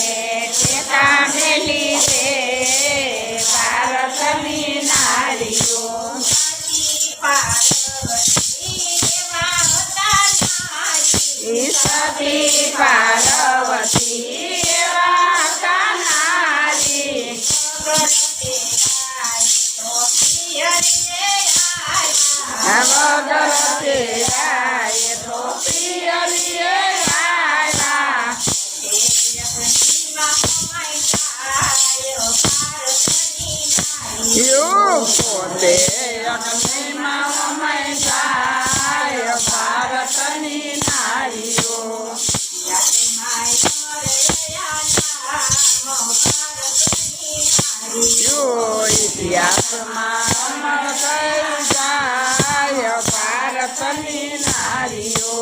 ટેકા મેલી છે ભારતની નારીઓ સતી પાર્વતી એવા હતા નારી વગરતે આયે તો પિયરીએ આવ્યા પોતે અગ્નિમાં હોમાઈ જાય ભારતની નારીઓ ઇતિહાસમાં અમર થઈ જાય ભારતની નારીઓ